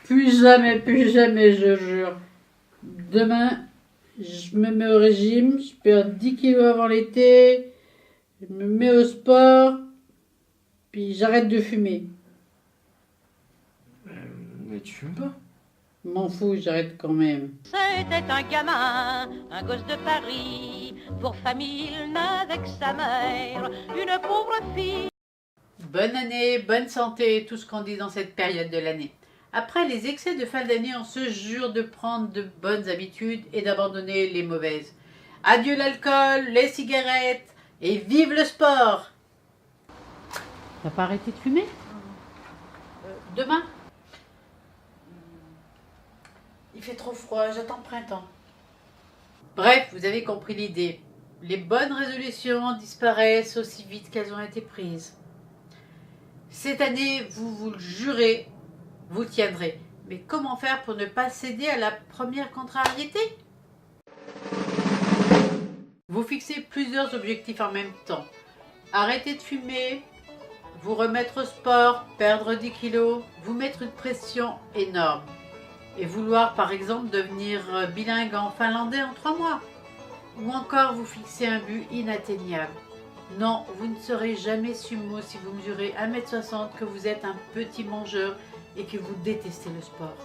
plus jamais, je jure. Demain, je me mets au régime, je perds 10 kilos avant l'été, je me mets au sport, puis j'arrête de fumer. Mais tu fumes pas? M'en fous, j'arrête quand même. C'était un gamin, un gosse de Paris, pour famille il n'avait que sa mère, une pauvre fille. Bonne année, bonne santé, tout ce qu'on dit dans cette période de l'année. Après les excès de fin d'année, on se jure de prendre de bonnes habitudes et d'abandonner les mauvaises. Adieu l'alcool, les cigarettes et vive le sport. T'as pas arrêté de fumer? Demain? Il fait trop froid, j'attends le printemps. Bref, vous avez compris l'idée. Les bonnes résolutions disparaissent aussi vite qu'elles ont été prises. Cette année, vous vous le jurez, vous tiendrez. Mais comment faire pour ne pas céder à la première contrariété? Vous fixez plusieurs objectifs en même temps. Arrêter de fumer, vous remettre au sport, perdre 10 kilos, vous mettre une pression énorme. Et vouloir par exemple devenir bilingue en finlandais en 3 mois. Ou encore vous fixer un but inatteignable. Non, vous ne serez jamais sumo si vous mesurez 1,60 m, que vous êtes un petit mangeur et que vous détestez le sport.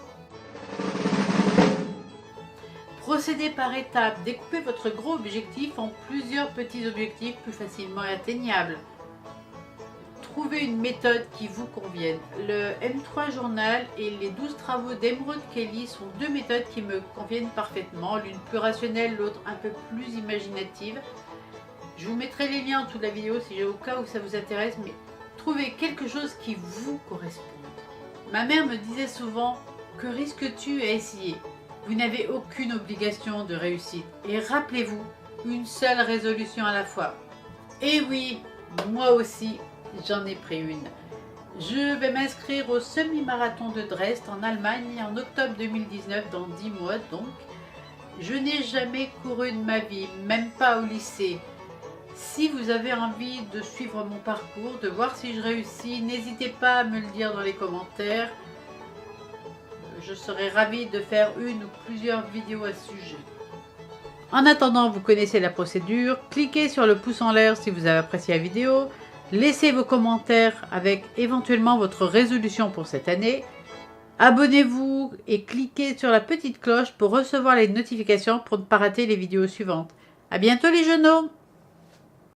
Procédez par étapes, découpez votre gros objectif en plusieurs petits objectifs plus facilement atteignables. Trouvez une méthode qui vous convienne. Le M3 Journal et les 12 travaux d'Emeraude Kelly sont deux méthodes qui me conviennent parfaitement, l'une plus rationnelle, l'autre un peu plus imaginative. Je vous mettrai les liens en dessous de la vidéo si au cas où ça vous intéresse, mais trouvez quelque chose qui vous corresponde. Ma mère me disait souvent, que risques-tu à essayer? Vous n'avez aucune obligation de réussite. Et rappelez-vous, une seule résolution à la fois. Et oui, moi aussi, j'en ai pris une. Je vais m'inscrire au semi-marathon de Dresde en Allemagne en octobre 2019, dans 10 mois donc. Je n'ai jamais couru de ma vie, même pas au lycée. Si vous avez envie de suivre mon parcours, de voir si je réussis, n'hésitez pas à me le dire dans les commentaires. Je serai ravie de faire une ou plusieurs vidéos à ce sujet. En attendant, vous connaissez la procédure. Cliquez sur le pouce en l'air si vous avez apprécié la vidéo. Laissez vos commentaires avec éventuellement votre résolution pour cette année. Abonnez-vous et cliquez sur la petite cloche pour recevoir les notifications pour ne pas rater les vidéos suivantes. À bientôt les genoux!